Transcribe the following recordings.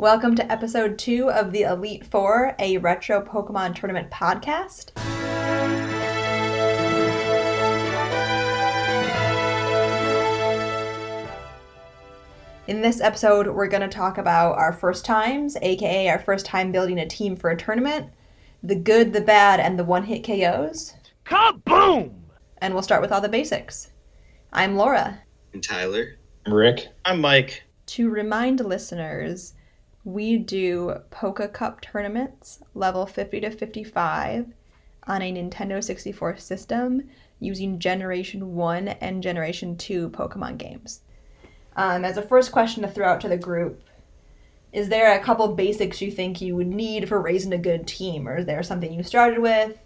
Welcome to episode 2 of the Elite Four, a retro Pokemon tournament podcast. In this episode, we're going to talk about our first times, aka our first time building a team for a tournament, the good, the bad, and the one-hit KOs. Kaboom! And we'll start with all the basics. I'm Laura. I'm Tyler. I'm Rick. I'm Mike. To remind listeners, we do Poke Cup tournaments, level 50 to 55, on a Nintendo 64 system using Generation 1 and Generation 2 Pokemon games. As a first question to throw out to the group, is there a couple basics you think you would need for raising a good team? Or is there something you started with?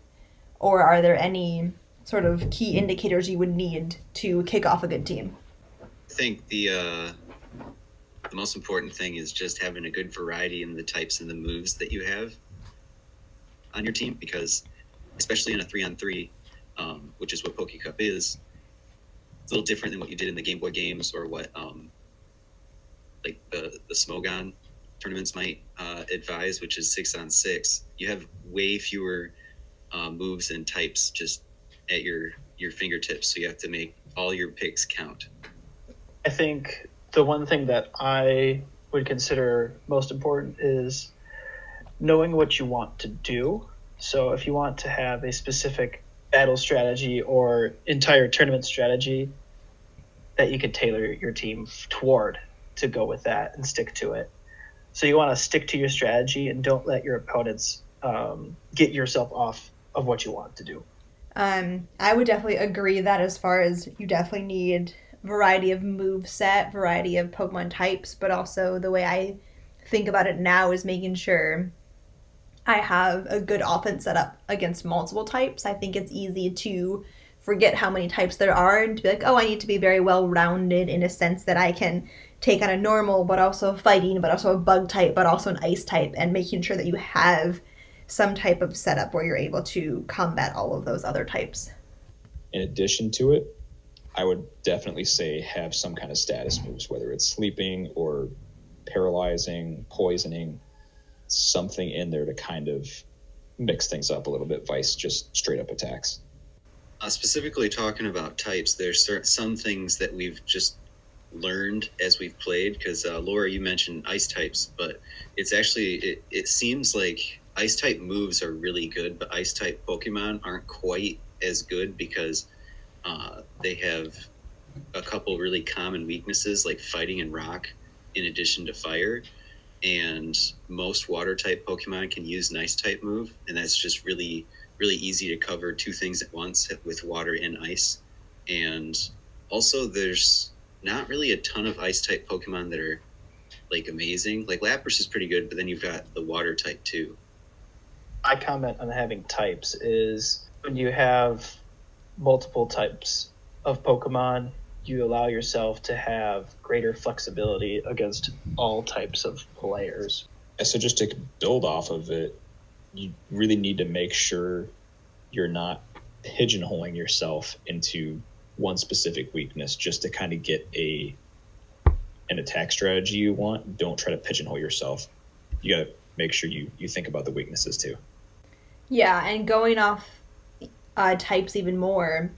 Or are there any sort of key indicators you would need to kick off a good team? I think the most important thing is just having a good variety in the types and the moves that you have on your team, because especially in a 3-on-3, which is what Poke Cup is, it's a little different than what you did in the Game Boy games or what like the Smogon tournaments might advise, which is 6-on-6. You have way fewer moves and types just at your fingertips, so you have to make all your picks count. I think the one thing that I would consider most important is knowing what you want to do. So if you want to have a specific battle strategy or entire tournament strategy, that you could tailor your team toward to go with that and stick to it. So you want to stick to your strategy and don't let your opponents get yourself off of what you want to do. I would definitely agree that as far as you definitely need variety of move set, variety of Pokemon types, but also the way I think about it now is making sure I have a good offense set up against multiple types. I think it's easy to forget how many types there are and to be like, oh, I need to be very well-rounded in a sense that I can take on a normal, but also fighting, but also a bug type, but also an ice type, and making sure that you have some type of setup where you're able to combat all of those other types. In addition to it, I would definitely say have some kind of status moves, whether it's sleeping or paralyzing, poisoning, something in there to kind of mix things up a little bit, vice just straight up attacks. Specifically talking about types, there's some things that we've just learned as we've played, because Laura, you mentioned ice types, but it's actually, it seems like ice type moves are really good, but ice type Pokemon aren't quite as good because they have a couple really common weaknesses like fighting and rock in addition to fire, and most water type Pokemon can use an ice type move, and that's just really easy to cover two things at once with water and ice. And also there's not really a ton of ice type Pokemon that are like amazing. Like Lapras is pretty good, but then you've got the water type too. My comment on having types is when you have multiple types of Pokemon, you allow yourself to have greater flexibility against all types of players. So just to build off of it, you really need to make sure you're not pigeonholing yourself into one specific weakness just to kind of get an attack strategy you want. Don't try to pigeonhole yourself. You got to make sure you think about the weaknesses too. Yeah, and going off types even more,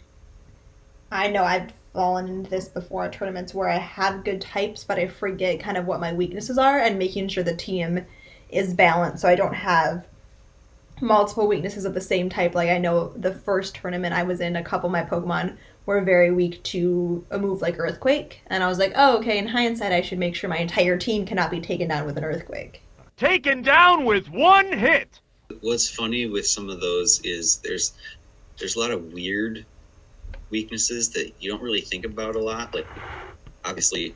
I know I've fallen into this before at tournaments where I have good types, but I forget kind of what my weaknesses are, and making sure the team is balanced so I don't have multiple weaknesses of the same type. Like I know the first tournament I was in, a couple of my Pokemon were very weak to a move like Earthquake, and I was like, oh, okay, in hindsight I should make sure my entire team cannot be taken down with an Earthquake. Taken down with one hit! What's funny with some of those is there's a lot of weird weaknesses that you don't really think about a lot, like obviously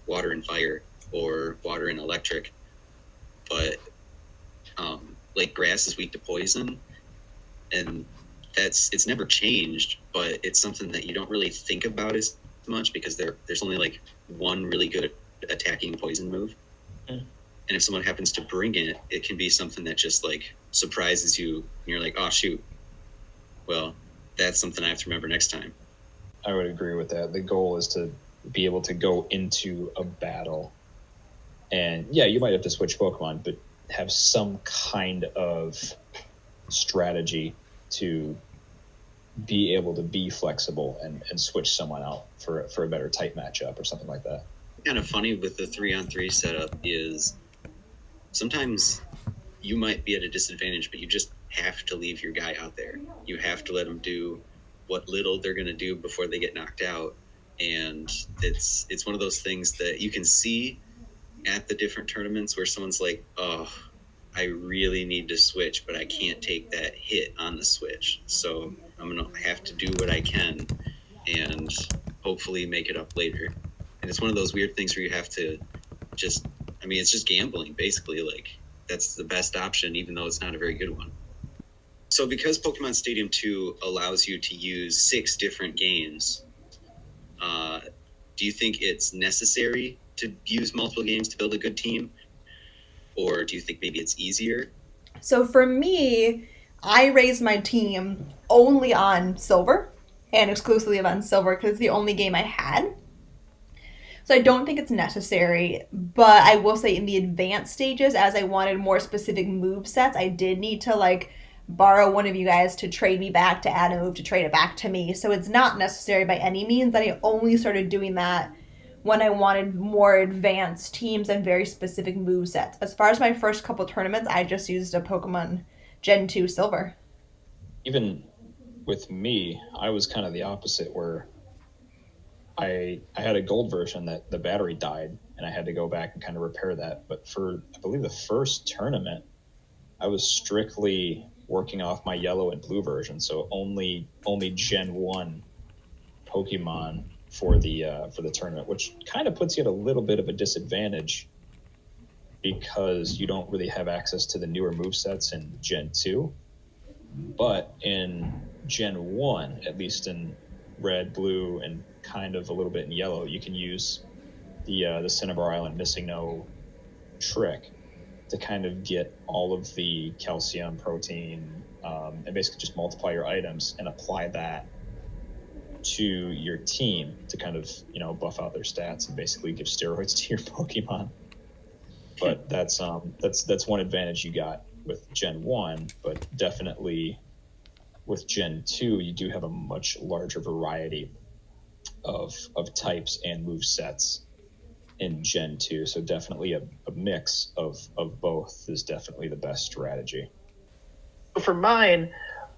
water and fire or water and electric, but like grass is weak to poison, and it's never changed, but it's something that you don't really think about as much because there's only like one really good attacking poison move. And if someone happens to bring it, it can be something that just like surprises you and you're like, oh shoot, well, that's something I have to remember next time. I would agree with that. The goal is to be able to go into a battle And yeah, you might have to switch Pokemon, but have some kind of strategy to be able to be flexible and switch someone out for a better type matchup or something like that. Kind of funny with the 3-on-3 setup is sometimes you might be at a disadvantage, but you just have to leave your guy out there. You have to let them do what little they're going to do before they get knocked out. And it's one of those things that you can see at the different tournaments where someone's like, oh, I really need to switch, but I can't take that hit on the switch. So I'm going to have to do what I can and hopefully make it up later. And it's one of those weird things where you have to just, I mean, it's just gambling, basically. Like, that's the best option, even though it's not a very good one. So because Pokemon Stadium 2 allows you to use 6 different games, do you think it's necessary to use multiple games to build a good team? Or do you think maybe it's easier? So for me, I raised my team only on Silver and exclusively on Silver because it's the only game I had. So I don't think it's necessary, but I will say in the advanced stages, as I wanted more specific move sets, I did need to like borrow one of you guys to trade me back to add a move to trade it back to me. So it's not necessary by any means. And I only started doing that when I wanted more advanced teams and very specific move sets. As far as my first couple tournaments, I just used a Pokemon Gen 2 Silver. Even with me, I was kind of the opposite where I had a gold version that the battery died and I had to go back and kind of repair that. But for, I believe, the first tournament, I was strictly working off my yellow and blue version. So only Gen 1 Pokemon for the tournament, which kind of puts you at a little bit of a disadvantage because you don't really have access to the newer movesets in Gen 2. But in Gen 1, at least in red, blue, and kind of a little bit in yellow, you can use the Cinnabar Island Missing No trick to kind of get all of the calcium, protein, and basically just multiply your items and apply that to your team to kind of, buff out their stats and basically give steroids to your Pokemon. But that's one advantage you got with Gen 1, but definitely with Gen 2, you do have a much larger variety of types and move sets in Gen 2. So definitely a mix of both is definitely the best strategy. For mine,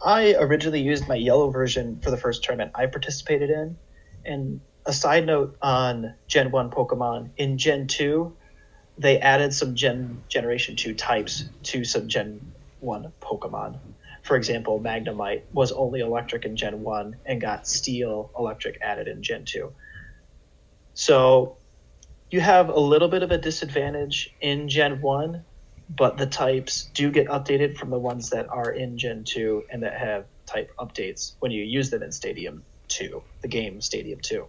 I originally used my yellow version for the first tournament I participated in. And a side note on Gen 1 Pokemon, in Gen 2, they added some Generation 2 types to some Gen 1 Pokemon. For example, Magnemite was only electric in Gen 1 and got Steel Electric added in Gen 2. So you have a little bit of a disadvantage in Gen 1, but the types do get updated from the ones that are in Gen 2 and that have type updates when you use them in Stadium 2, the game Stadium 2.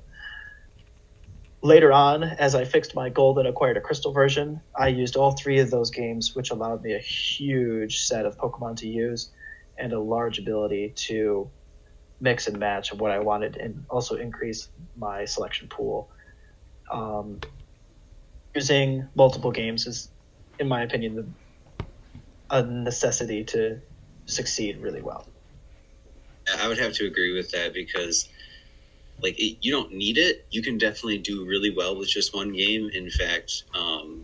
Later on, as I fixed my gold and acquired a crystal version, I used all 3 of those games, which allowed me a huge set of Pokemon to use and a large ability to mix and match of what I wanted and also increase my selection pool. Using multiple games is, in my opinion, a necessity to succeed really well. I would have to agree with that because you don't need it. You can definitely do really well with just one game. In fact, the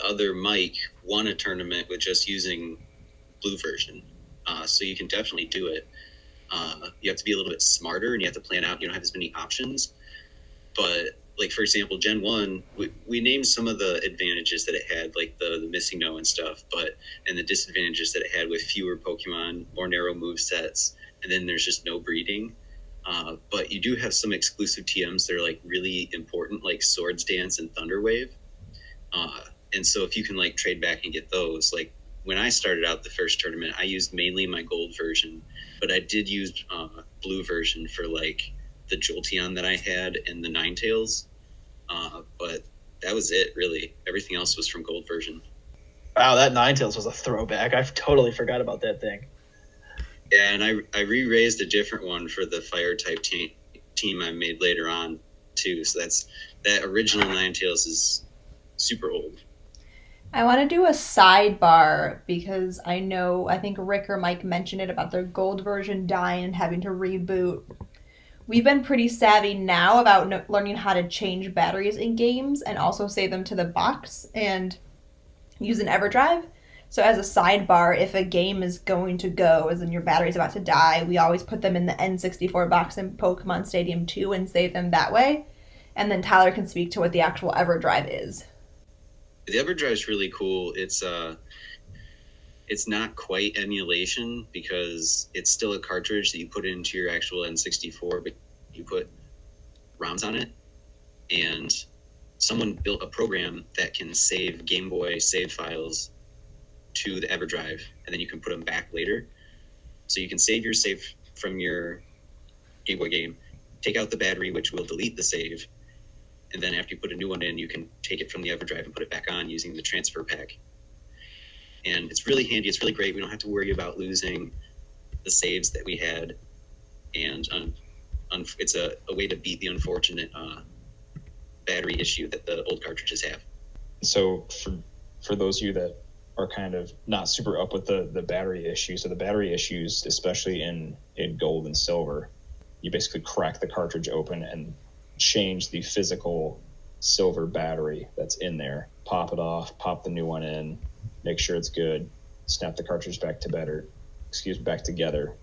other Mike won a tournament with just using blue version. So you can definitely do it. You have to be a little bit smarter and you have to plan out. You don't have as many options. But for example, Gen 1, we named some of the advantages that it had, like the Missing No and stuff, and the disadvantages that it had with fewer Pokemon, more narrow move sets, and then there's just no breeding. But you do have some exclusive TMs that are really important, like Swords Dance and Thunder Wave. And so if you can trade back and get those, when I started out the first tournament, I used mainly my gold version, but I did use blue version for the Jolteon that I had and the Ninetales. But that was it, really. Everything else was from gold version. Wow, that Ninetales was a throwback. I totally forgot about that thing. Yeah, and I re-raised a different one for the fire type team I made later on too. So that original Ninetales is super old. I want to do a sidebar because I think Rick or Mike mentioned it about their gold version dying and having to reboot. We've been pretty savvy now about learning how to change batteries in games and also save them to the box and use an EverDrive. So as a sidebar, if a game is going to go, as in your battery's about to die, we always put them in the N64 box in Pokemon Stadium 2 and save them that way. And then Tyler can speak to what the actual EverDrive is. The EverDrive is really cool. It's not quite emulation because it's still a cartridge that you put into your actual N64, but you put ROMs on it. And someone built a program that can save Game Boy save files to the EverDrive, and then you can put them back later. So you can save your save from your Game Boy game, take out the battery, which will delete the save, and then after you put a new one in, you can take it from the EverDrive and put it back on using the transfer pack. And it's really handy. It's really great. We don't have to worry about losing the saves that we had. And it's a way to beat the unfortunate battery issue that the old cartridges have. So for those of you that are kind of not super up with the battery issues, so the battery issues, especially in gold and silver, you basically crack the cartridge open and change the physical silver battery that's in there, pop it off, pop the new one in, make sure it's good, snap the cartridge back together,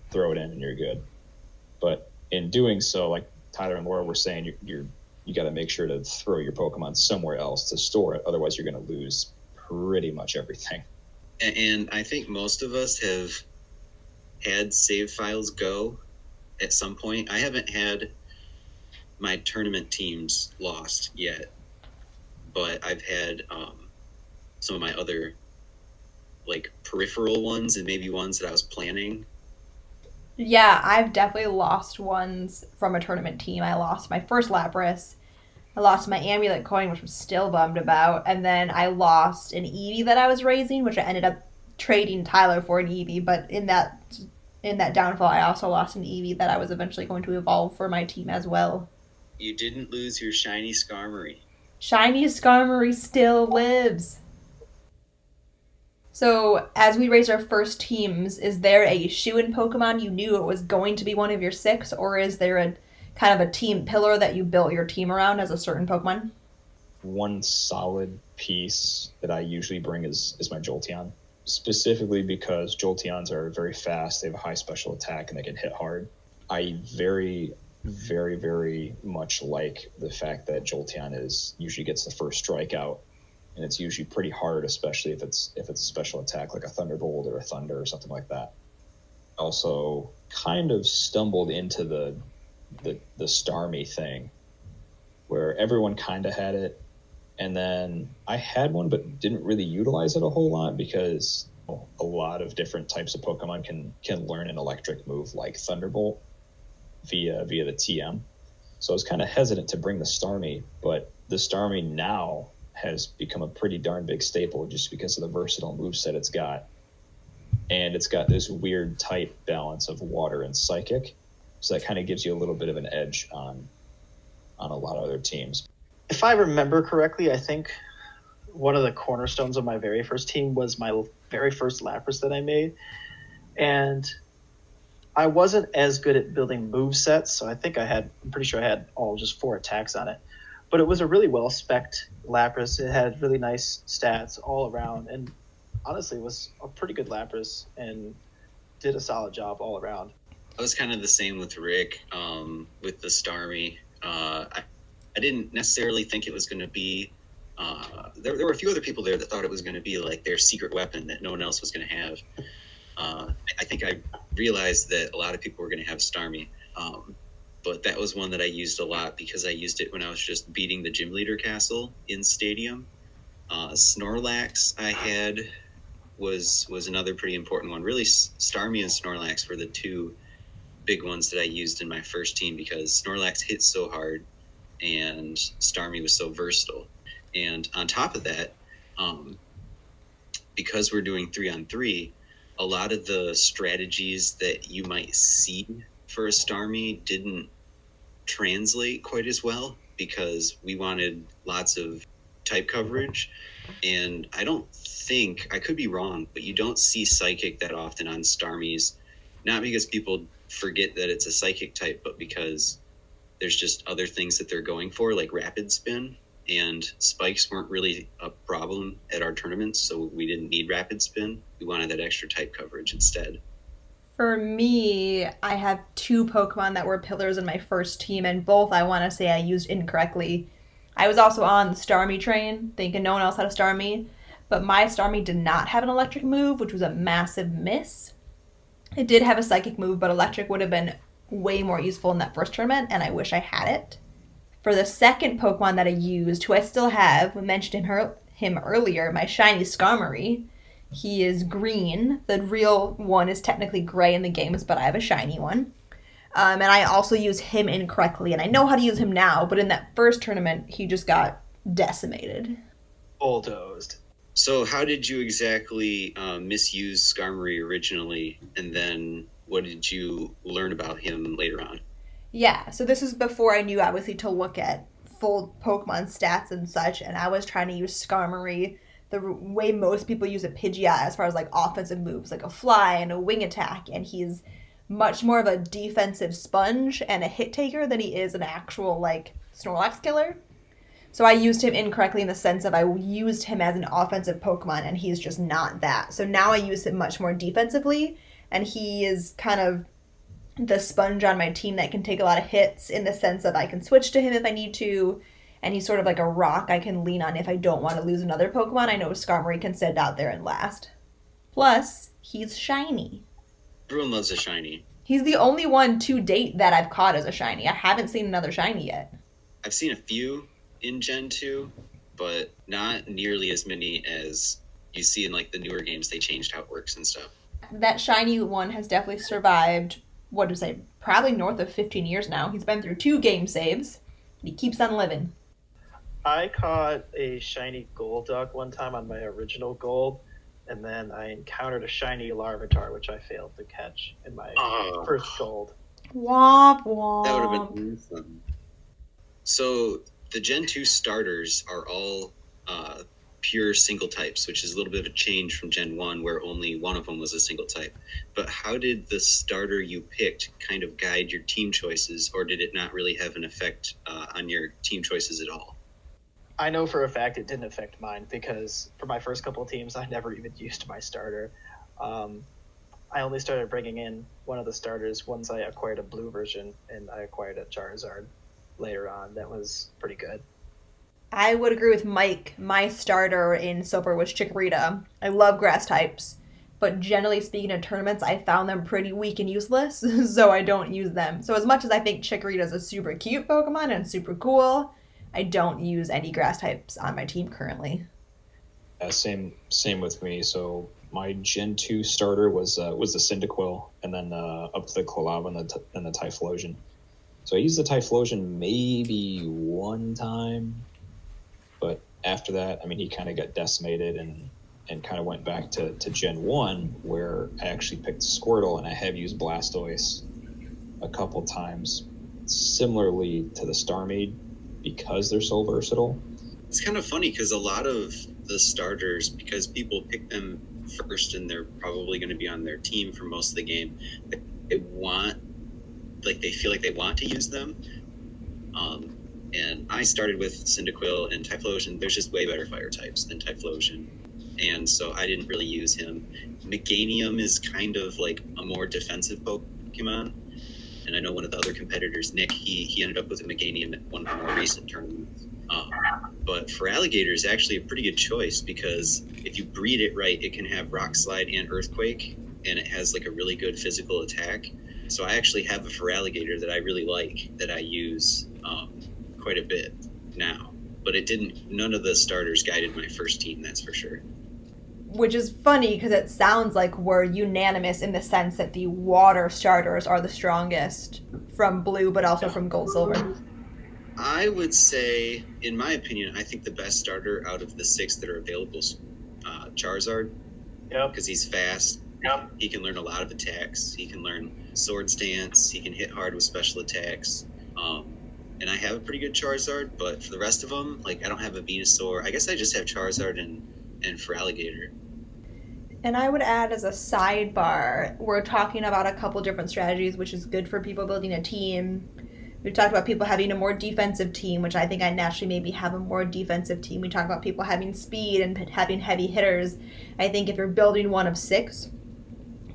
throw it in, and you're good. But in doing so, like Tyler and Laura were saying, you got to make sure to throw your Pokemon somewhere else to store it. Otherwise, you're going to lose pretty much everything. And I think most of us have had save files go at some point. I haven't had my tournament teams lost yet, but I've had some of my other like peripheral ones and maybe ones that I was planning. Yeah, I've definitely lost ones from a tournament team. I lost my first Lapras. I lost my Amulet coin, which I'm still bummed about. And then I lost an Eevee that I was raising, which I ended up trading Tyler for an Eevee. But in that downfall, I also lost an Eevee that I was eventually going to evolve for my team as well. You didn't lose your shiny Skarmory. Shiny Skarmory still lives. So, as we raise our first teams, is there a shoo-in Pokemon you knew it was going to be one of your 6, or is there a kind of a team pillar that you built your team around as a certain Pokemon? One solid piece that I usually bring is my Jolteon, specifically because Jolteons are very fast, they have a high special attack, and they can hit hard. I very, very, very much like the fact that Jolteon usually gets the first strikeout, and it's usually pretty hard, especially if it's a special attack like a Thunderbolt or a Thunder or something like that. Also, kind of stumbled into the Starmie thing, where everyone kind of had it, and then I had one but didn't really utilize it a whole lot because a lot of different types of Pokemon can learn an electric move like Thunderbolt via the TM. So I was kind of hesitant to bring the Starmie, but the Starmie now has become a pretty darn big staple just because of the versatile moveset it's got. And it's got this weird tight balance of water and psychic. So that kind of gives you a little bit of an edge on a lot of other teams. If I remember correctly, I think one of the cornerstones of my very first team was my very first Lapras that I made. And I wasn't as good at building move sets, so I'm pretty sure I had all just 4 attacks on it. But it was a really well-spec'd Lapras. It had really nice stats all around, and honestly was a pretty good Lapras and did a solid job all around. I was kind of the same with Rick, with the Starmie. I didn't necessarily think it was going to be... There were a few other people there that thought it was going to be like their secret weapon that no one else was going to have. I think I realized that a lot of people were going to have Starmie. But that was one that I used a lot because I used it when I was just beating the gym leader castle in Stadium. Snorlax I had was another pretty important one. Really, Starmie and Snorlax were the 2 big ones that I used in my first team because Snorlax hit so hard and Starmie was so versatile. And on top of that, because we're doing 3-on-3, a lot of the strategies that you might see for a Starmie didn't translate quite as well because we wanted lots of type coverage, and I don't think, I could be wrong, but you don't see Psychic that often on Starmies, not because people forget that it's a Psychic type, but because there's just other things that they're going for, like Rapid Spin, and spikes weren't really a problem at our tournaments, so we didn't need Rapid Spin. We wanted that extra type coverage instead. For me, I have two Pokemon that were pillars in my first team, and both I want to say I used incorrectly. I was also on the Starmie train, thinking no one else had a Starmie, but my Starmie did not have an electric move, which was a massive miss. It did have a psychic move, but electric would have been way more useful in that first tournament, and I wish I had it. For the second Pokemon that I used, who I still have, we mentioned him earlier, my shiny Skarmory. He is green. The real one is technically gray in the games, but I have a shiny one. And I also use him incorrectly, and I know how to use him now, but in that first tournament, he just got decimated. Bulldozed. So how did you exactly misuse Skarmory originally, and then what did you learn about him later on? Yeah, so this is before I knew, obviously, to look at full Pokemon stats and such, and I was trying to use Skarmory the way most people use a Pidgeot as far as, like, offensive moves, like a fly and a wing attack, and he's much more of a defensive sponge and a hit taker than he is an actual, like, Snorlax killer. So I used him incorrectly in the sense of I used him as an offensive Pokemon, and he's just not that. So now I use him much more defensively, and he is kind of the sponge on my team that can take a lot of hits in the sense that I can switch to him if I need to, and he's sort of like a rock I can lean on if I don't want to lose another Pokemon. I know Skarmory can sit out there and last. Plus, he's shiny. Everyone loves a shiny. He's the only one to date that I've caught as a shiny. I haven't seen another shiny yet. I've seen a few in Gen 2, but not nearly as many as you see in like the newer games. They changed how it works and stuff. That shiny one has definitely survived, what to say, probably north of 15 years now. He's been through 2 game saves. And he keeps on living. I caught a shiny Golduck one time on my original Gold, and then I encountered a shiny Larvitar, which I failed to catch in my first Gold. Womp womp. That would have been fun. So the Gen 2 starters are all pure single types, which is a little bit of a change from Gen 1, where only one of them was a single type. But how did the starter you picked kind of guide your team choices, or did it not really have an effect on your team choices at all? I know for a fact it didn't affect mine, because for my first couple of teams, I never even used my starter. I only started bringing in one of the starters once I acquired a blue version, and I acquired a Charizard later on. That was pretty good. I would agree with Mike. My starter in Silver was Chikorita. I love grass types, but generally speaking in tournaments, I found them pretty weak and useless, so I don't use them. So as much as I think Chikorita is a super cute Pokemon and super cool, I don't use any grass types on my team currently. Same with me. So my Gen 2 starter was the Cyndaquil, and then up to the Quilava and the Typhlosion. So I used the Typhlosion maybe one time, but after that, I mean, he kind of got decimated and kind of went back to Gen 1, where I actually picked Squirtle, and I have used Blastoise a couple times, similarly to the Starmie, because they're so versatile. It's kind of funny because a lot of the starters, because people pick them first and they're probably going to be on their team for most of the game, they feel like they want to use them. And I started with Cyndaquil and Typhlosion. There's just way better fire types than Typhlosion, and so I didn't really use him. Meganium is kind of like a more defensive Pokemon, and I know one of the other competitors, Nick, he ended up with a Meganium at one of the more recent tournaments. But for Alligator is actually a pretty good choice, because if you breed it right, it can have Rock Slide and Earthquake, and it has like a really good physical attack. So I actually have a Feraligatr that I really like, that I use quite a bit now. But none of the starters guided my first team, that's for sure. Which is funny because it sounds like we're unanimous in the sense that the water starters are the strongest from blue, but also from gold, silver. I would say, in my opinion, I think the best starter out of the 6 that are available is Charizard. Yep. Because he's fast. Yep. He can learn a lot of attacks. He can learn Sword Stance. He can hit hard with special attacks. and I have a pretty good Charizard, but for the rest of them, like, I don't have a Venusaur. I guess I just have Charizard and Feraligatr. And I would add as a sidebar, we're talking about a couple different strategies, which is good for people building a team. We've talked about people having a more defensive team, which I think I naturally maybe have a more defensive team. We talk about people having speed and having heavy hitters. I think if you're building one of 6,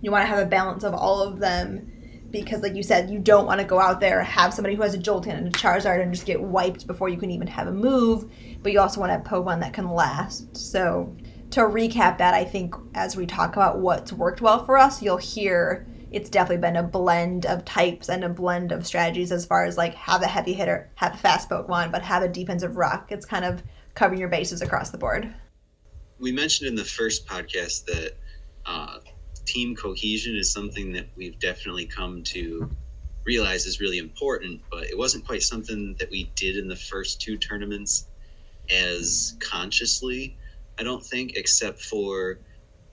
you want to have a balance of all of them because, like you said, you don't want to go out there, have somebody who has a Jolteon and a Charizard and just get wiped before you can even have a move, but you also want to have Pokemon that can last. So to recap that, I think as we talk about what's worked well for us, you'll hear it's definitely been a blend of types and a blend of strategies as far as like have a heavy hitter, have a fast Pokemon, but have a defensive rock. It's kind of covering your bases across the board. We mentioned in the first podcast that team cohesion is something that we've definitely come to realize is really important, but it wasn't quite something that we did in the first 2 tournaments as consciously, I don't think, except for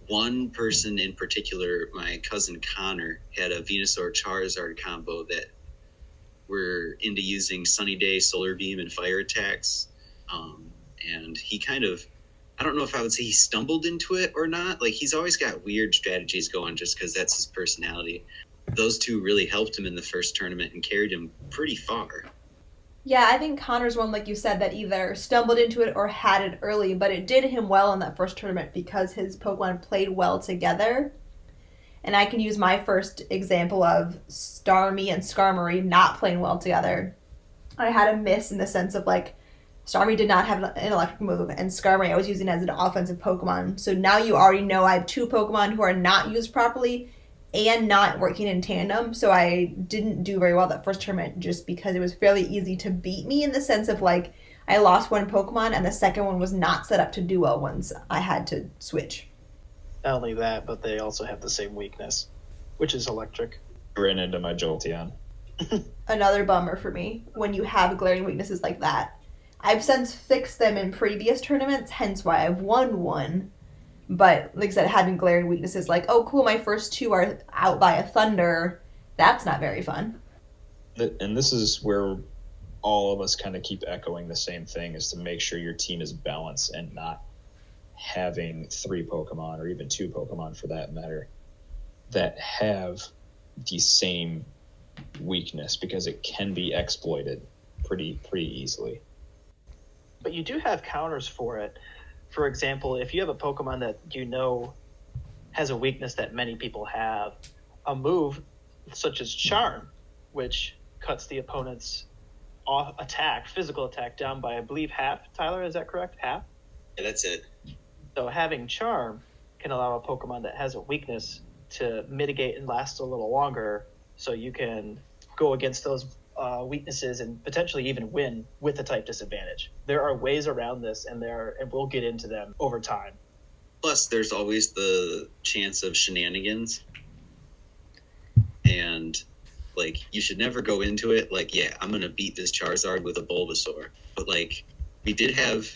one person in particular. My cousin Connor had a Venusaur Charizard combo that we're into using Sunny Day, Solar Beam, and Fire attacks. And he kind of, I don't know if I would say he stumbled into it or not. Like, he's always got weird strategies going just because that's his personality. Those 2 really helped him in the first tournament and carried him pretty far. Yeah, I think Connor's one, like you said, that either stumbled into it or had it early, but it did him well in that first tournament because his Pokemon played well together. And I can use my first example of Starmie and Skarmory not playing well together. I had a miss in the sense of, like, Starmie did not have an electric move, and Skarmory I was using as an offensive Pokemon. So now you already know I have 2 Pokemon who are not used properly and not working in tandem. So I didn't do very well that first tournament just because it was fairly easy to beat me in the sense of, like, I lost one Pokemon and the second one was not set up to do well once I had to switch. Not only that, but they also have the same weakness, which is electric. Ran into my Jolteon. Another bummer for me when you have glaring weaknesses like that. I've since fixed them in previous tournaments, hence why I've won one. But like I said, having glaring weaknesses like, oh cool, my first 2 are out by a Thunder, that's not very fun. And this is where all of us kind of keep echoing the same thing, is to make sure your team is balanced and not having 3 Pokemon, or even 2 Pokemon for that matter, that have the same weakness, because it can be exploited pretty easily. But you do have counters for it. For example, if you have a Pokemon that you know has a weakness that many people have, a move such as Charm, which cuts the opponent's physical attack, down by, I believe, half. Tyler, is that correct? Half? Yeah, that's it. So having Charm can allow a Pokemon that has a weakness to mitigate and last a little longer, so you can go against those weaknesses and potentially even win with a type disadvantage. There are ways around this, and we'll get into them over time. Plus, there's always the chance of shenanigans. And, like, you should never go into it like, yeah, I'm going to beat this Charizard with a Bulbasaur. But, like, we did have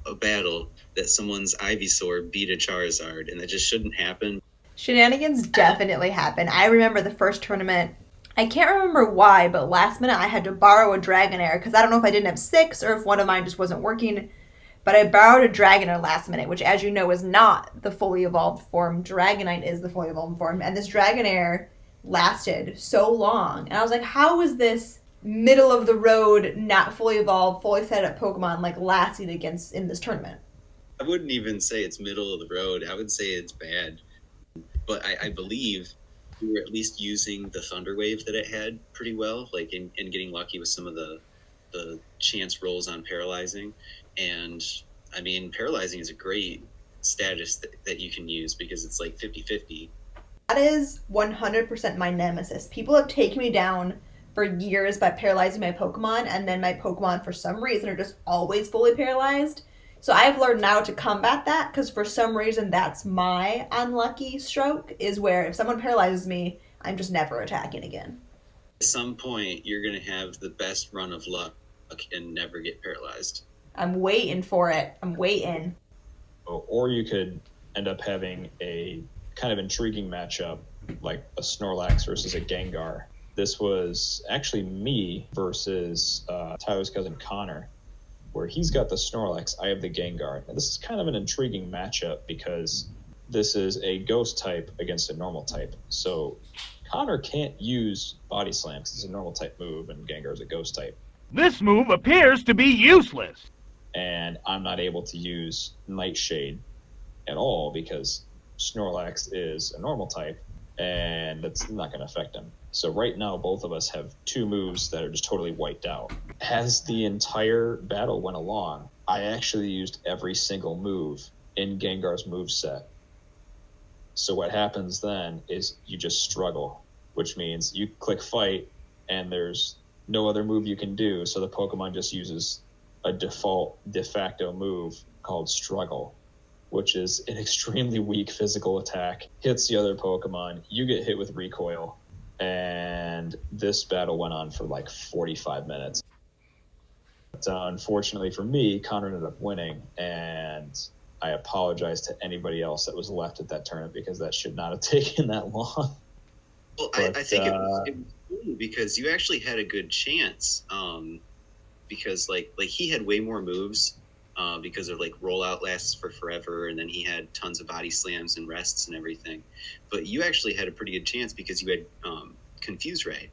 a battle that someone's Ivysaur beat a Charizard, and that just shouldn't happen. Shenanigans definitely happen. I remember the first tournament, I can't remember why, but last minute I had to borrow a Dragonair because I don't know if I didn't have 6 or if one of mine just wasn't working. But I borrowed a Dragonair last minute, which, as you know, is not the fully evolved form. Dragonite is the fully evolved form. And this Dragonair lasted so long. And I was like, how is this middle of the road, not fully evolved, fully set up Pokemon, like, lasting against in this tournament? I wouldn't even say it's middle of the road. I would say it's bad. But I believe we were at least using the Thunder Wave that it had pretty well, like in getting lucky with some of the chance rolls on Paralyzing. And, I mean, Paralyzing is a great status that you can use because it's like 50-50. That is 100% my nemesis. People have taken me down for years by paralyzing my Pokemon, and then my Pokemon, for some reason, are just always fully paralyzed. So I've learned now to combat that, because for some reason that's my unlucky stroke, is where if someone paralyzes me, I'm just never attacking again. At some point, you're going to have the best run of luck and never get paralyzed. I'm waiting for it. I'm waiting. Or you could end up having a kind of intriguing matchup, like a Snorlax versus a Gengar, This was actually me versus Tyler's cousin Connor, where he's got the Snorlax, I have the Gengar. Now, this is kind of an intriguing matchup because this is a ghost type against a normal type. So Connor can't use Body Slam because it's a normal type move and Gengar is a ghost type. This move appears to be useless. And I'm not able to use Nightshade at all because Snorlax is a normal type and that's not going to affect him. So right now, both of us have two moves that are just totally wiped out. As the entire battle went along, I actually used every single move in Gengar's moveset. So what happens then is you just struggle, which means you click fight and there's no other move you can do. So the Pokemon just uses a default de facto move called Struggle, which is an extremely weak physical attack, hits the other Pokemon, you get hit with recoil, and this battle went on for like 45 minutes. But, unfortunately for me, Connor ended up winning, and I apologize to anybody else that was left at that tournament because that should not have taken that long. Well, I think it was cool because you actually had a good chance. Because like he had way more moves because of like rollout lasts for forever, and then he had tons of body slams and rests and everything. But you actually had a pretty good chance because you had Confuse Ray,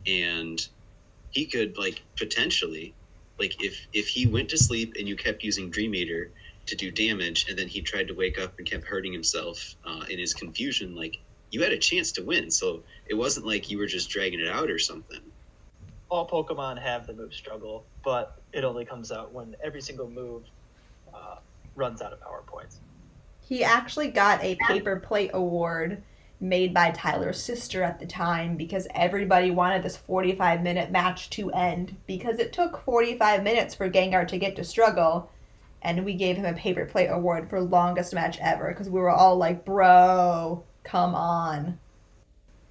and he could like potentially, like if he went to sleep and you kept using Dream Eater to do damage, and then he tried to wake up and kept hurting himself in his confusion, like you had a chance to win. So it wasn't like you were just dragging it out or something. All Pokemon have the move Struggle, but it only comes out when every single move runs out of power points. He actually got a paper plate award made by Tyler's sister at the time because everybody wanted this 45-minute match to end because it took 45 minutes for Gengar to get to Struggle, and we gave him a paper plate award for longest match ever because we were all like, bro, come on.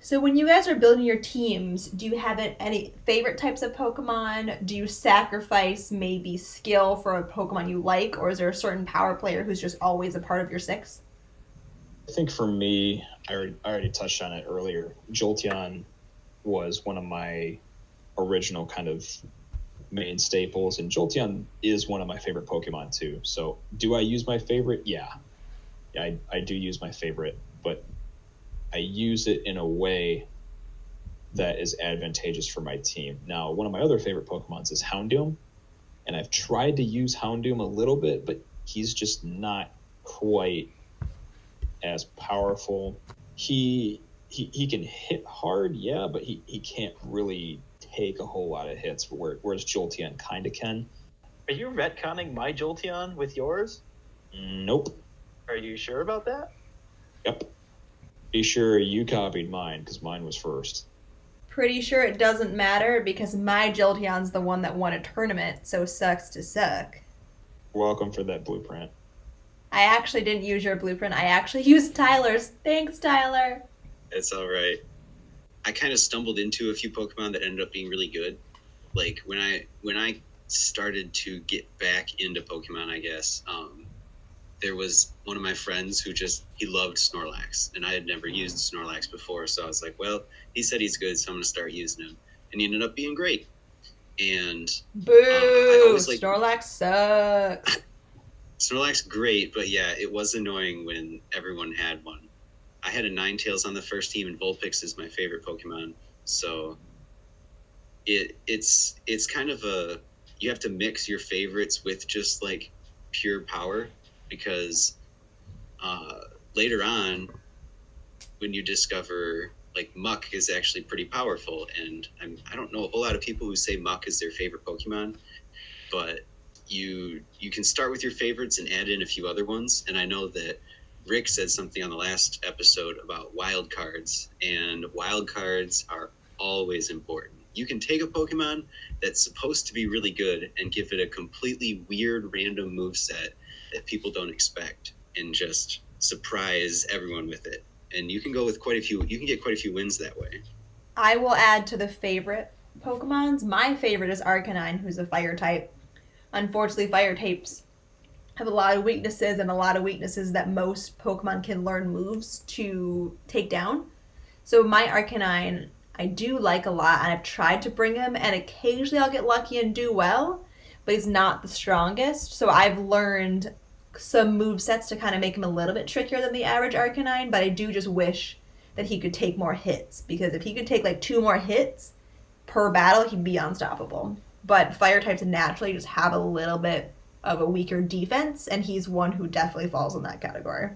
So when you guys are building your teams, do you have any favorite types of Pokemon? Do you sacrifice maybe skill for a Pokemon you like, or is there a certain power player who's just always a part of your six? I think for me, I already touched on it earlier. Jolteon was one of my original kind of main staples, and Jolteon is one of my favorite Pokemon too. So do I use my favorite? Yeah, I do use my favorite, but I use it in a way that is advantageous for my team. Now, one of my other favorite Pokemons is Houndoom, and I've tried to use Houndoom a little bit, but he's just not quite as powerful. He can hit hard, yeah, but he can't really take a whole lot of hits, whereas Jolteon kind of can. Are you retconning my Jolteon with yours? Nope. Are you sure about that? Yep. Be sure you copied mine, because mine was first. Pretty sure it doesn't matter because my Jolteon's the one that won a tournament, so sucks to suck. Welcome for that blueprint. I actually didn't use your blueprint. I actually used Tyler's. Thanks, Tyler. It's all right. I kind of stumbled into a few Pokemon that ended up being really good. Like when I started to get back into Pokemon, I guess, there was one of my friends who he loved Snorlax, and I had never used Snorlax before, so I was like, well, he said he's good, so I'm going to start using him. And he ended up being great. And Boo! Snorlax sucks. Snorlax, great, but yeah, it was annoying when everyone had one. I had a Ninetales on the first team, and Vulpix is my favorite Pokemon, so it's kind of you have to mix your favorites with just like pure power, because later on, when you discover like Muck is actually pretty powerful, and I don't know a whole lot of people who say Muck is their favorite Pokemon, but you can start with your favorites and add in a few other ones. And I know that Rick said something on the last episode about wild cards, and wild cards are always important. You can take a Pokemon that's supposed to be really good and give it a completely weird random moveset that people don't expect and just surprise everyone with it. And you can go with you can get quite a few wins that way. I will add to the favorite Pokemons. My favorite is Arcanine, who's a fire type. Unfortunately, fire types have a lot of weaknesses, and a lot of weaknesses that most Pokemon can learn moves to take down. So my Arcanine, I do like a lot, and I've tried to bring him, and occasionally I'll get lucky and do well, but he's not the strongest. So I've learned some move sets to kind of make him a little bit trickier than the average Arcanine, but I do just wish that he could take more hits, because if he could take like 2 more hits per battle, he'd be unstoppable. But fire types naturally just have a little bit of a weaker defense, and he's one who definitely falls in that category.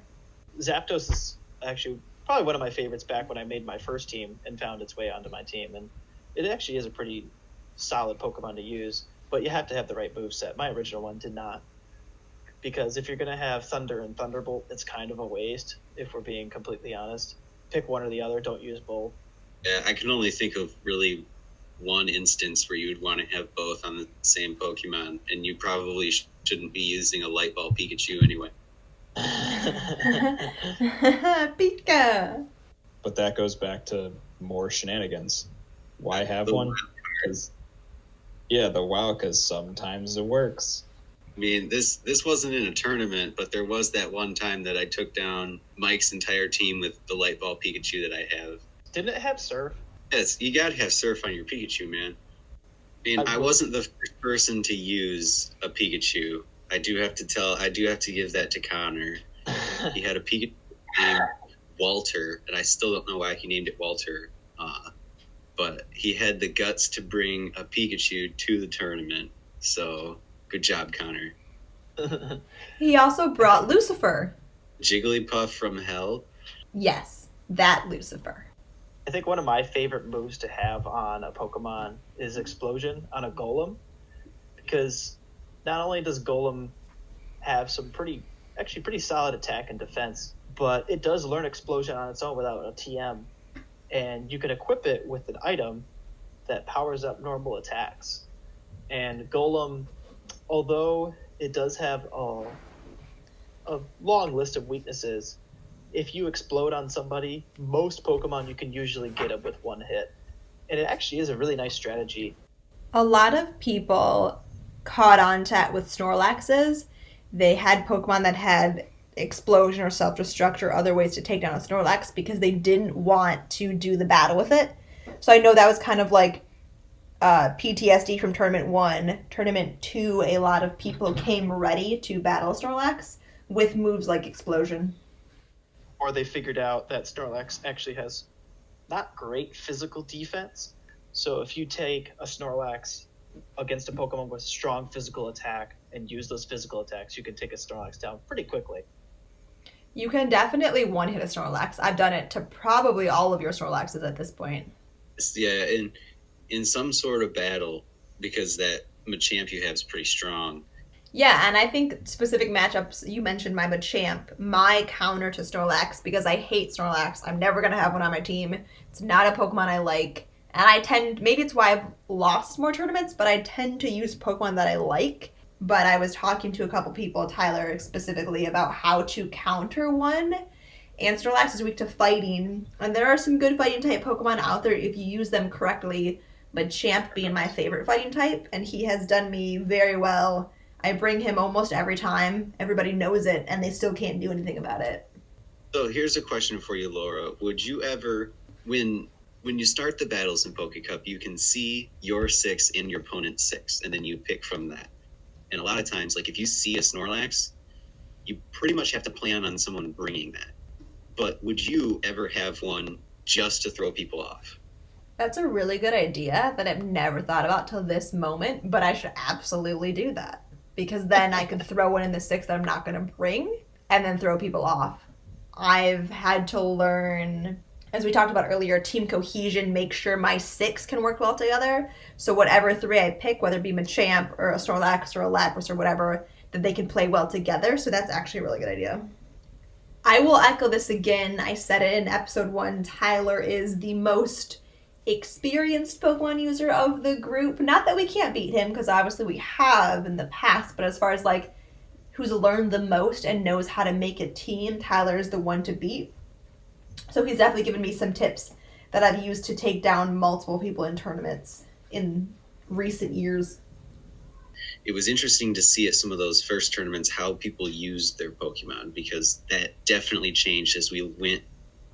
Zapdos is actually probably one of my favorites back when I made my first team and found its way onto my team. And it actually is a pretty solid Pokemon to use, but you have to have the right move set. My original one did not. Because if you're going to have Thunder and Thunderbolt, it's kind of a waste, if we're being completely honest. Pick one or the other, don't use both. Yeah, I can only think of really one instance where you'd want to have both on the same Pokemon, and you probably shouldn't be using a Light Ball Pikachu anyway. Pika! But that goes back to more shenanigans. Why have one? Because sometimes it works. I mean, this wasn't in a tournament, but there was that one time that I took down Mike's entire team with the Light Ball Pikachu that I have. Didn't it have Surf? Yes, you gotta have Surf on your Pikachu, man. I mean, I wasn't the first person to use a Pikachu. I do have to give that to Connor. He had a Pikachu named Walter, and I still don't know why he named it Walter. But he had the guts to bring a Pikachu to the tournament. So, good job, Connor. He also brought Lucifer. Jigglypuff from hell. Yes, that Lucifer. I think one of my favorite moves to have on a Pokemon is Explosion on a Golem, because not only does Golem have some pretty solid attack and defense, but it does learn Explosion on its own without a TM, and you can equip it with an item that powers up normal attacks. And Golem, although it does have a long list of weaknesses, if you explode on somebody, most Pokemon you can usually get them with one hit. And it actually is a really nice strategy. A lot of people caught on to it with Snorlaxes. They had Pokemon that had explosion or self-destruct or other ways to take down a Snorlax because they didn't want to do the battle with it. So I know that was kind of like PTSD from Tournament 1. Tournament 2, a lot of people came ready to battle Snorlax with moves like Explosion. Or they figured out that Snorlax actually has not great physical defense. So if you take a Snorlax against a Pokemon with strong physical attack and use those physical attacks, you can take a Snorlax down pretty quickly. You can definitely one-hit a Snorlax. I've done it to probably all of your Snorlaxes at this point. Yeah, in some sort of battle, because that Machamp you have is pretty strong. Yeah, and I think specific matchups, you mentioned my Machamp, my counter to Snorlax, because I hate Snorlax. I'm never going to have one on my team. It's not a Pokemon I like. And maybe it's why I've lost more tournaments, but I tend to use Pokemon that I like. But I was talking to a couple people, Tyler specifically, about how to counter one. And Snorlax is weak to fighting. And there are some good fighting type Pokemon out there if you use them correctly. Machamp being my favorite fighting type, and he has done me very well. I bring him almost every time. Everybody knows it, and they still can't do anything about it. So here's a question for you, Laura. Would you ever, when you start the battles in Poke Cup, you can see your 6 in your opponent's 6, and then you pick from that. And a lot of times, like if you see a Snorlax, you pretty much have to plan on someone bringing that. But would you ever have one just to throw people off? That's a really good idea that I've never thought about till this moment, but I should absolutely do that. Because then I could throw one in the 6 that I'm not going to bring and then throw people off. I've had to learn, as we talked about earlier, team cohesion, make sure my 6 can work well together. So whatever 3 I pick, whether it be Machamp or a Snorlax or a Lapras or whatever, that they can play well together. So that's actually a really good idea. I will echo this again. I said it in episode 1. Tyler is the most experienced Pokemon user of the group. Not that we can't beat him, because obviously we have in the past, but as far as like who's learned the most and knows how to make a team, Tyler is the one to beat. So he's definitely given me some tips that I've used to take down multiple people in tournaments in recent years. It was interesting to see at some of those first tournaments how people used their Pokemon, because that definitely changed as we went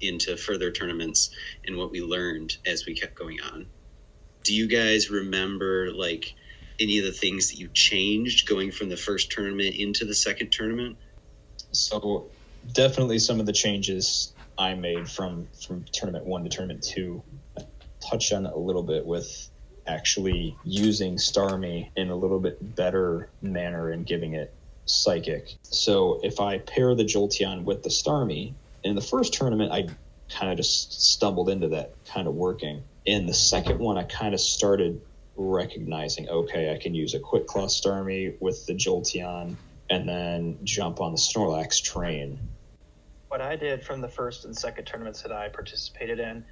into further tournaments and what we learned as we kept going on. Do you guys remember like any of the things that you changed going from the first tournament into the second tournament? So definitely some of the changes I made from tournament 1 to tournament 2. I touched on it a little bit with actually using Starmie in a little bit better manner and giving it psychic. So if I pair the Jolteon with the Starmie, in the first tournament I kind of just stumbled into that kind of working. In the second one I kind of started recognizing, okay, I can use a Quick Claw Starmie with the Jolteon and then jump on the Snorlax train. What I did from the first and second tournaments that I participated in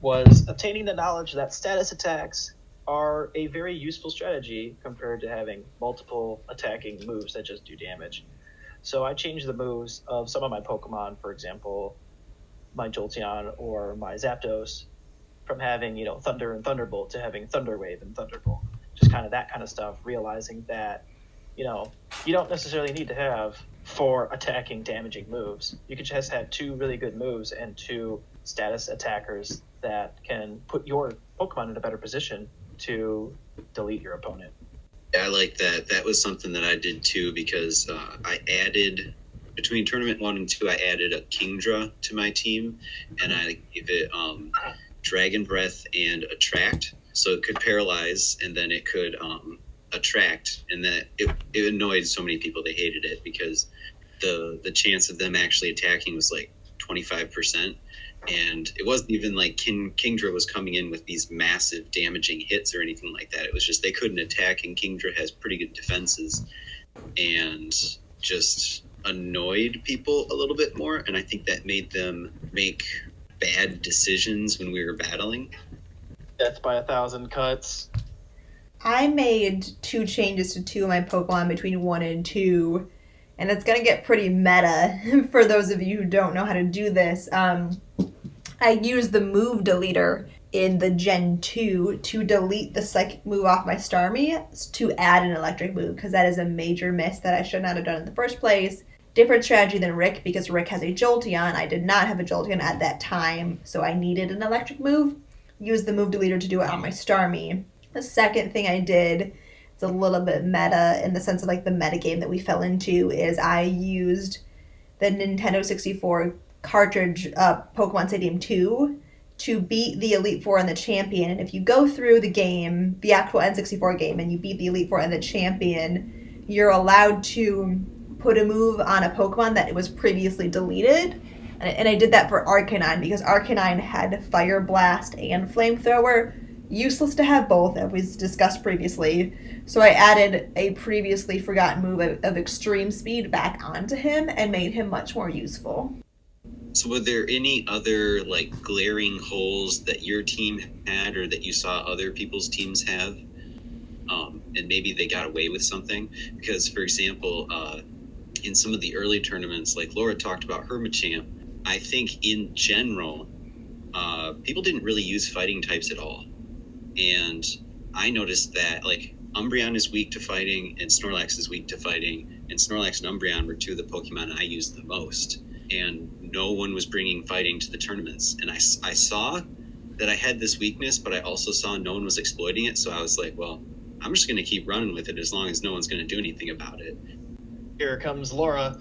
was obtaining the knowledge that status attacks are a very useful strategy compared to having multiple attacking moves that just do damage. So I changed the moves of some of my Pokemon, for example, my Jolteon or my Zapdos, from having, Thunder and Thunderbolt to having Thunder Wave and Thunderbolt. Just kind of that kind of stuff, realizing that, you don't necessarily need to have 4 attacking, damaging moves. You could just have 2 really good moves and 2 status attackers that can put your Pokemon in a better position to delete your opponent. I like that. That was something that I did too, because I added, between tournament 1 and 2, I added a Kingdra to my team, and I gave it Dragon Breath and Attract, so it could paralyze and then it could attract, and that it annoyed so many people. They hated it because the chance of them actually attacking was like 25%, and it wasn't even like Kingdra was coming in with these massive damaging hits or anything like that. It was just they couldn't attack, and Kingdra has pretty good defenses, and just annoyed people a little bit more, and I think that made them make bad decisions when we were battling. Death by 1,000 cuts. I made 2 changes to 2 of my Pokemon between 1 and 2, and it's going to get pretty meta for those of you who don't know how to do this. I used the move deleter in the Gen 2 to delete the psychic move off my Starmie to add an electric move, because that is a major miss that I should not have done in the first place. Different strategy than Rick, because Rick has a Jolteon. I did not have a Jolteon at that time, so I needed an electric move. Used the move deleter to do it on my Starmie. The second thing I did, it's a little bit meta in the sense of like the meta game that we fell into, is I used the Nintendo 64 cartridge Pokemon Stadium 2 to beat the Elite Four and the Champion. And if you go through the game, the actual N64 game, and you beat the Elite Four and the Champion, you're allowed to put a move on a Pokemon that was previously deleted. And I did that for Arcanine because Arcanine had Fire Blast and Flamethrower. Useless to have both, as we discussed previously. So I added a previously forgotten move of Extreme Speed back onto him and made him much more useful. So were there any other like glaring holes that your team had or that you saw other people's teams have? And maybe they got away with something? Because, for example, in some of the early tournaments, like Laura talked about Hermachamp, I think in general, people didn't really use fighting types at all. And I noticed that like Umbreon is weak to fighting and Snorlax is weak to fighting, and Snorlax and Umbreon were 2 of the Pokemon I used the most. And no one was bringing fighting to the tournaments. And I saw that I had this weakness, but I also saw no one was exploiting it. So I was like, well, I'm just going to keep running with it as long as no one's going to do anything about it. Here comes Laura.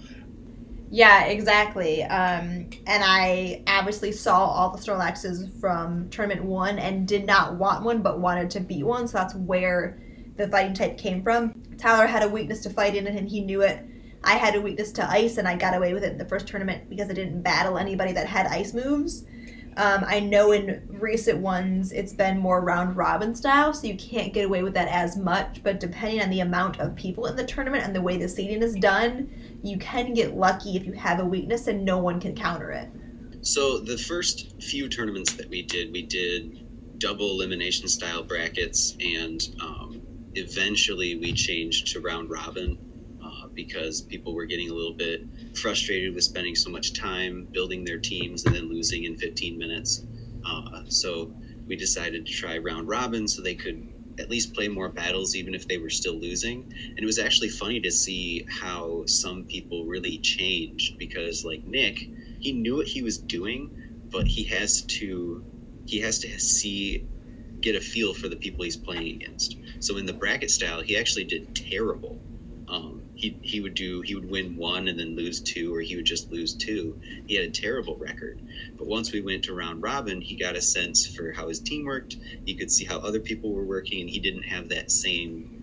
Yeah, exactly. And I obviously saw all the Snorlaxes from Tournament 1 and did not want one, but wanted to beat one. So that's where the fighting type came from. Tyler had a weakness to fighting, and he knew it. I had a weakness to ice, and I got away with it in the first tournament because I didn't battle anybody that had ice moves. I know in recent ones it's been more round robin style, so you can't get away with that as much, but depending on the amount of people in the tournament and the way the seeding is done, you can get lucky if you have a weakness and no one can counter it. So the first few tournaments that we did double elimination style brackets, and eventually we changed to round robin because people were getting a little bit frustrated with spending so much time building their teams and then losing in 15 minutes. So we decided to try round robin so they could at least play more battles even if they were still losing. And it was actually funny to see how some people really changed, because like Nick, he knew what he was doing, but he has to get a feel for the people he's playing against. So in the bracket style, he actually did terrible. He would win one and then lose two, or he would just lose two. He had a terrible record. But once we went to round robin, he got a sense for how his team worked. He could see how other people were working, and he didn't have that same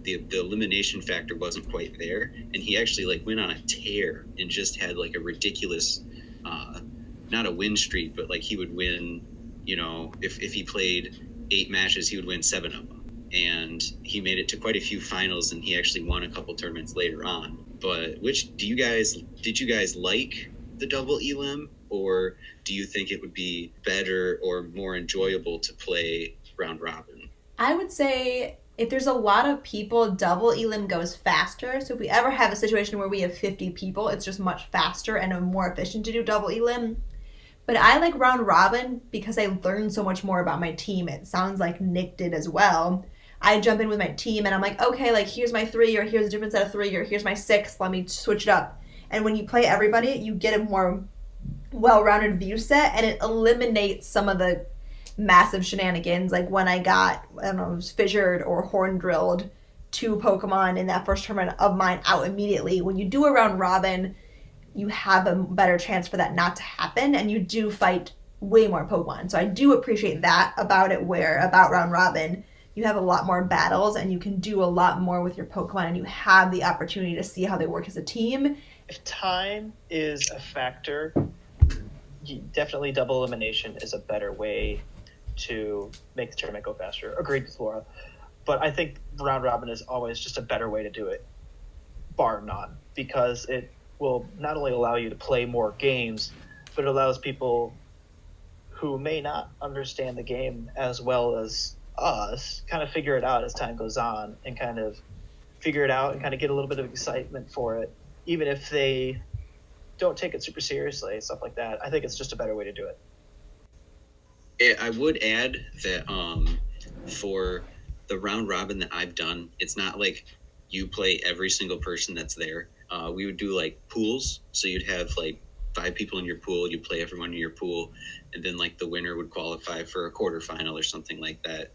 the elimination factor wasn't quite there. And he actually like went on a tear and just had like a ridiculous not a win streak, but like he would win, you know, if he played 8 matches, he would win 7 of them. And he made it to quite a few finals, and he actually won a couple tournaments later on. But did you guys like the double elim, or do you think it would be better or more enjoyable to play round robin? I would say if there's a lot of people, double elim goes faster. So if we ever have a situation where we have 50 people, it's just much faster and more efficient to do double elim. But I like round robin because I learned so much more about my team. It sounds like Nick did as well. I jump in with my team and I'm like, okay, like here's my 3, or here's a different set of 3, or here's my 6. Let me switch it up. And when you play everybody, you get a more well-rounded view set, and it eliminates some of the massive shenanigans. Like when I got, I don't know, it was fissured or horn drilled 2 Pokemon in that first tournament of mine out immediately. When you do a round robin, you have a better chance for that not to happen, and you do fight way more Pokemon. So I do appreciate that about it, where about round robin, you have a lot more battles and you can do a lot more with your Pokemon, and you have the opportunity to see how they work as a team. If time is a factor, definitely double elimination is a better way to make the tournament go faster. Agreed with Laura. But I think round robin is always just a better way to do it, bar none, because it will not only allow you to play more games, but it allows people who may not understand the game as well as us kind of figure it out as time goes on, and kind of figure it out and kind of get a little bit of excitement for it, even if they don't take it super seriously, stuff like that. I think it's just a better way to do it. I would add that for the round robin that I've done, it's not like you play every single person that's there. We would do like pools, so you'd have like 5 people in your pool, you play everyone in your pool, and then like the winner would qualify for a quarterfinal or something like that.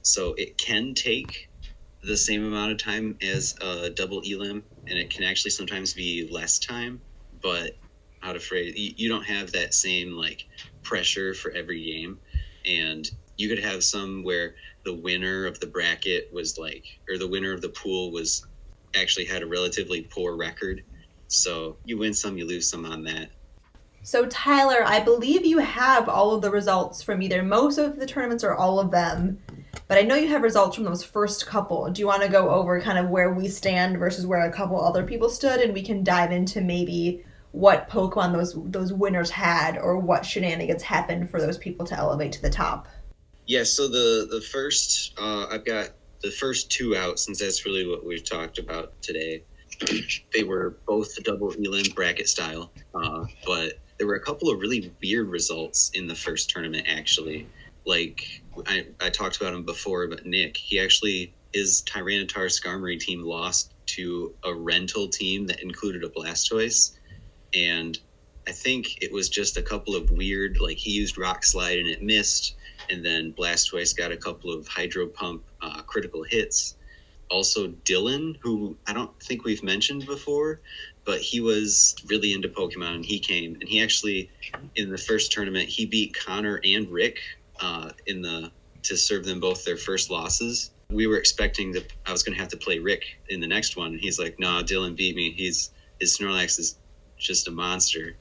So it can take the same amount of time as a double elim, and it can actually sometimes be less time, but how to phrase, you don't have that same like pressure for every game. And you could have some where the winner of the bracket was like, or the winner of the pool was actually had a relatively poor record. So you win some, you lose some on that. So Tyler, I believe you have all of the results from either most of the tournaments or all of them, but I know you have results from those first couple. Do you want to go over kind of where we stand versus where a couple other people stood, and we can dive into maybe what Pokemon those winners had, or what shenanigans happened for those people to elevate to the top? Yeah, so the first, I've got the first 2 out, since that's really what we've talked about today. They were both the double elim bracket style, but there were a couple of really weird results in the first tournament, actually. Like, I talked about him before, but Nick, his Tyranitar Skarmory team lost to a rental team that included a Blastoise, and I think it was just a couple of weird, like he used Rock Slide and it missed, and then Blastoise got a couple of Hydro Pump critical hits. Also, Dylan, who I don't think we've mentioned before, but he was really into Pokemon, and he came, and he actually, in the first tournament, he beat Connor and Rick to serve them both their first losses. We were expecting that I was going to have to play Rick in the next one, and he's like, "No, Dylan beat me. His Snorlax is just a monster."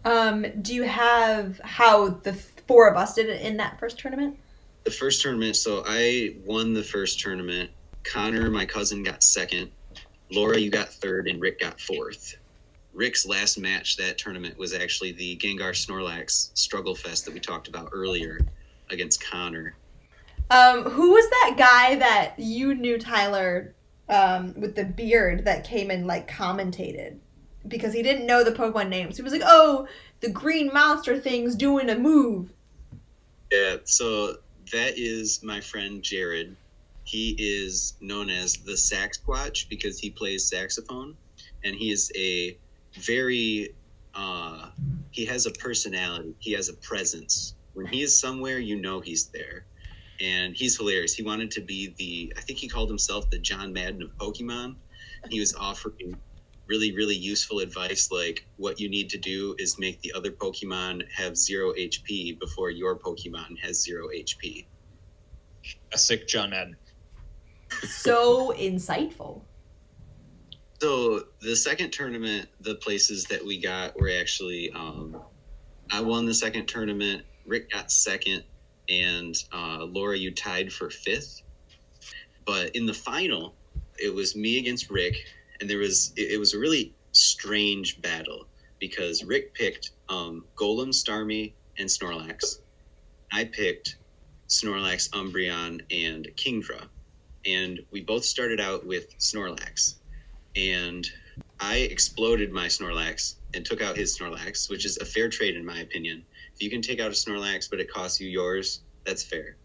Do you have how the 4 of us did it in that first tournament? The first tournament, so I won the first tournament. Connor, my cousin, got 2nd. Laura, you got 3rd, and Rick got 4th. Rick's last match that tournament was actually the Gengar Snorlax Struggle Fest that we talked about earlier against Connor. Who was that guy that you knew, Tyler, with the beard that came and like commentated? Because he didn't know the Pokemon names. He was like, "Oh, the green monster thing's doing a move." Yeah, so that is my friend Jared. He is known as the Saxquatch because he plays saxophone, and he is a very he has a personality. He has a presence. When he is somewhere, you know he's there. And he's hilarious. He wanted to be I think he called himself the John Madden of Pokemon. He was offering really, really useful advice, like what you need to do is make the other Pokemon have 0 HP before your Pokemon has 0 HP. A sick John Madden. So insightful. So the second tournament, the places that we got were actually, I won the second tournament, Rick got second, and Laura, you tied for fifth. But in the final, it was me against Rick, and it was a really strange battle because Rick picked Golem, Starmie, and Snorlax. I picked Snorlax, Umbreon, and Kingdra, and we both started out with Snorlax. And I exploded my Snorlax and took out his Snorlax, which is a fair trade in my opinion. If you can take out a Snorlax, but it costs you yours, that's fair.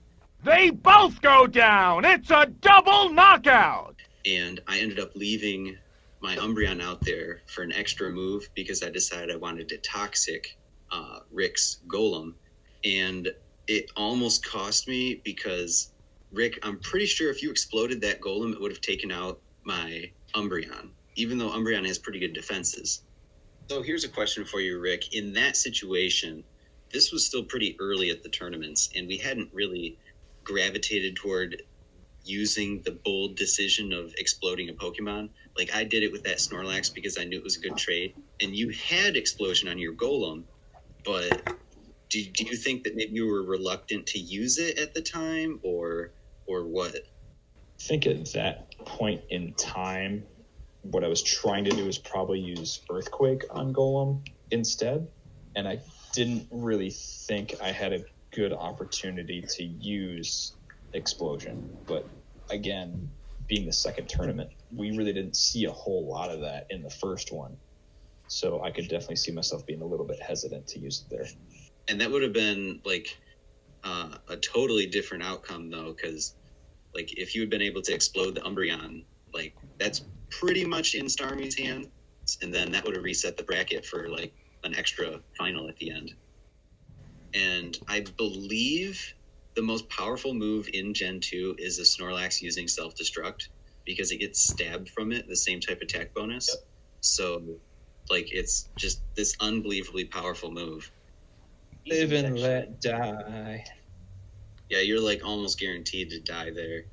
They both go down! It's a double knockout! And I ended up leaving my Umbreon out there for an extra move because I decided I wanted to toxic Rick's Golem. And it almost cost me because, Rick, I'm pretty sure if you exploded that Golem, it would have taken out my Umbreon, even though Umbreon has pretty good defenses. So here's a question for you, Rick. In that situation, this was still pretty early at the tournaments, and we hadn't really gravitated toward using the bold decision of exploding a Pokemon. Like, I did it with that Snorlax because I knew it was a good trade, and you had Explosion on your Golem, but do you think that maybe you were reluctant to use it at the time, or what? I think at that point in time, what I was trying to do was probably use Earthquake on Golem instead, and I didn't really think I had a good opportunity to use Explosion. But again, being the second tournament, we really didn't see a whole lot of that in the first one. So I could definitely see myself being a little bit hesitant to use it there. And that would have been like a totally different outcome, though, because like if you had been able to explode the Umbreon, like that's pretty much in Starmie's hands, and then that would have reset the bracket for like an extra final at the end. And I believe the most powerful move in Gen 2 is a Snorlax using Self-Destruct because it gets stabbed from it, the same type attack bonus. Yep. So, like, it's just this unbelievably powerful move. Live and let die. Yeah, you're, like, almost guaranteed to die there.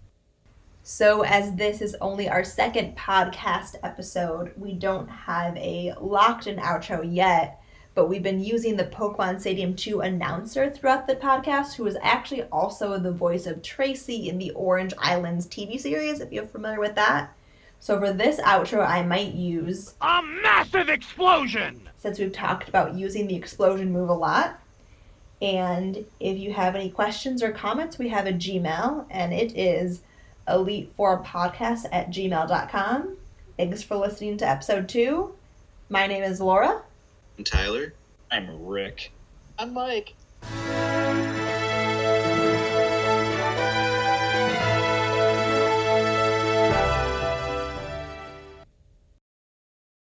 So as this is only our second podcast episode, we don't have a locked-in outro yet, but we've been using the Pokemon Stadium 2 announcer throughout the podcast, who is actually also the voice of Tracy in the Orange Islands TV series, if you're familiar with that. So for this outro, I might use a massive explosion! Since we've talked about using the explosion move a lot. And if you have any questions or comments, we have a Gmail, and it is eliteformpodcast@gmail.com. Thanks for listening to episode 2. My name is Laura. I'm Tyler. I'm Rick. I'm Mike.